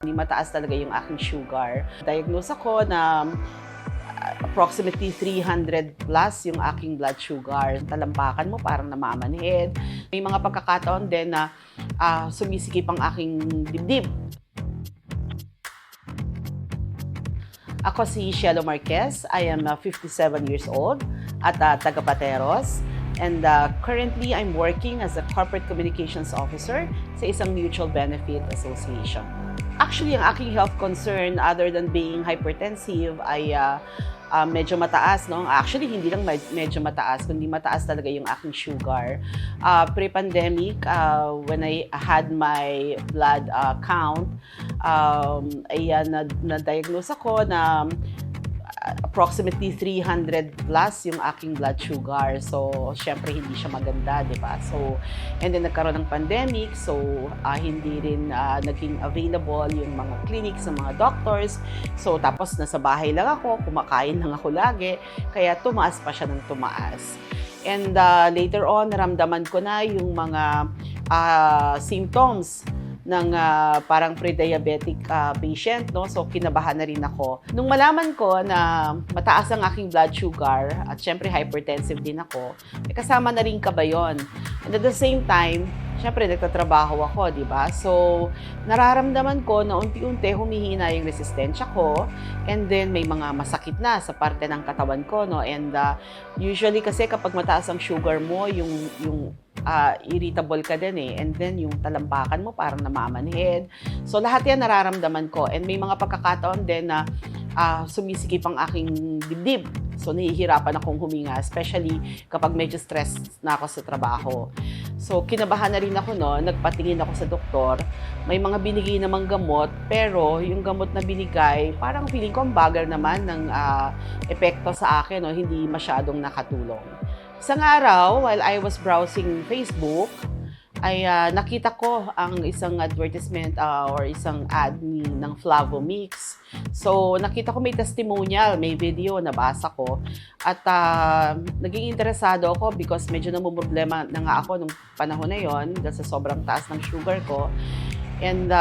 Hindi mataas talaga yung aking sugar. Diagnose ako na approximately 300 plus yung aking blood sugar. Talampakan mo parang namamanhid. May mga pagkakataon din na sumisikip ang aking dibdib. Ako si Cielo Marquez. I am 57 years old at taga Pateros. And currently, I'm working as a Corporate Communications Officer sa isang mutual benefit association. Actually, ang aking health concern, other than being hypertensive, ay medyo mataas. No? Actually, hindi lang medyo mataas, kundi mataas talaga yung aking sugar. Pre-pandemic, when I had my blood count, na-diagnose ako na approximately 300 plus yung aking blood sugar. So, syempre hindi siya maganda, di ba? So, and then nagkaroon ng pandemic, so hindi rin naging available yung mga clinics ng mga doctors. So, tapos nasa bahay lang ako, kumakain lang ako lagi, kaya tumaas pa siya ng tumaas. And later on, naramdaman ko na yung mga symptoms ng parang pre-diabetic patient, no? So, kinabahan na rin ako. Nung malaman ko na mataas ang aking blood sugar at syempre hypertensive din ako, may kasama na rin kabayon. And at the same time, syempre nagtatrabaho ako, di ba? So, nararamdaman ko na unti-unti humihina yung resistensya ko, and then may mga masakit na sa parte ng katawan ko, no? And usually kasi kapag mataas ang sugar mo, yung irritable ka din eh. And then yung talampakan mo parang namamanhid. So lahat yan nararamdaman ko. And may mga pagkakataon din na sumisikip ang aking dibdib. So nahihirapan akong huminga, especially kapag medyo stress na ako sa trabaho. So kinabahan na rin ako, no? Nagpatingin ako sa doktor. May mga binigay namang gamot, pero yung gamot na binigay, parang feeling ko ang bagal naman ng epekto sa akin, no? Hindi masyadong nakatulong. Isang araw, while I was browsing Facebook, ay nakita ko ang isang advertisement or isang ad ng Flavomix. So, nakita ko may testimonial, may video, nabasa ko. At naging interesado ako because medyo namumroblema na nga ako nung panahon na yon dahil sa sobrang taas ng sugar ko. And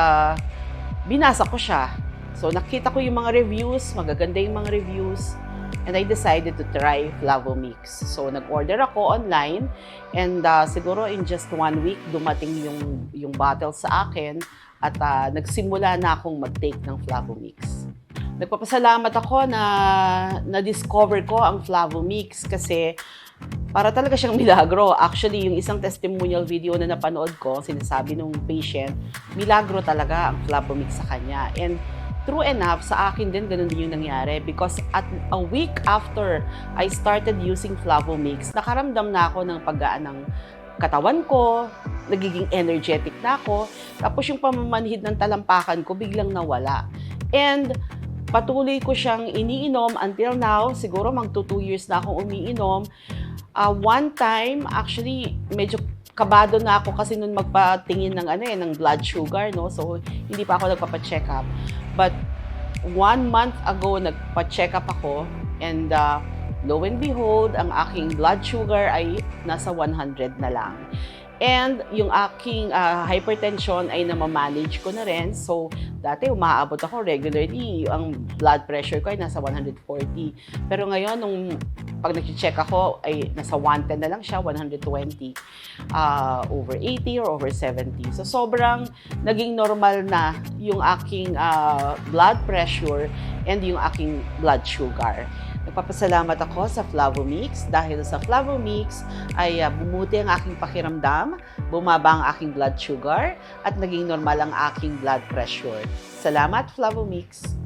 binasa ko siya. So, nakita ko yung mga reviews, magaganda yung mga reviews. And I decided to try Flavomix. So, nag-order ako online and siguro in just 1 week, dumating yung bottle sa akin at nagsimula na akong mag-take ng Flavomix. Nagpapasalamat ako na na-discover ko ang Flavomix kasi para talaga siyang milagro. Actually, yung isang testimonial video na napanood ko, sinasabi nung patient, milagro talaga ang Flavomix sa kanya. And true enough, sa akin din, ganun din yung nangyari. Because at a week after I started using Flavomix, nakaramdam na ako ng paggaan ng katawan ko, nagiging energetic na ako, tapos yung pamamanhid ng talampakan ko, biglang nawala. And patuloy ko siyang iniinom until now, siguro magto 2 years na akong umiinom. One time, actually, medyo kabado na ako kasi nun magpatingin ng blood sugar, no? So, hindi pa ako nagpapa-check up. But 1 month ago, nagpa-check up ako and lo and behold, ang aking blood sugar ay nasa 100 na lang. And yung aking hypertension ay namamanage ko na rin. So, dati umaabot ako regularly. Ang blood pressure ko ay nasa 140. Pero ngayon, nung pag nag-check ako, ay nasa 110 na lang siya, 120. Over 80 or over 70. So, sobrang naging normal na yung aking blood pressure and yung aking blood sugar. Nagpapasalamat ako sa Flavomix dahil sa Flavomix ay bumuti ang aking pakiramdam, bumaba ang aking blood sugar, at naging normal ang aking blood pressure. Salamat, Flavomix!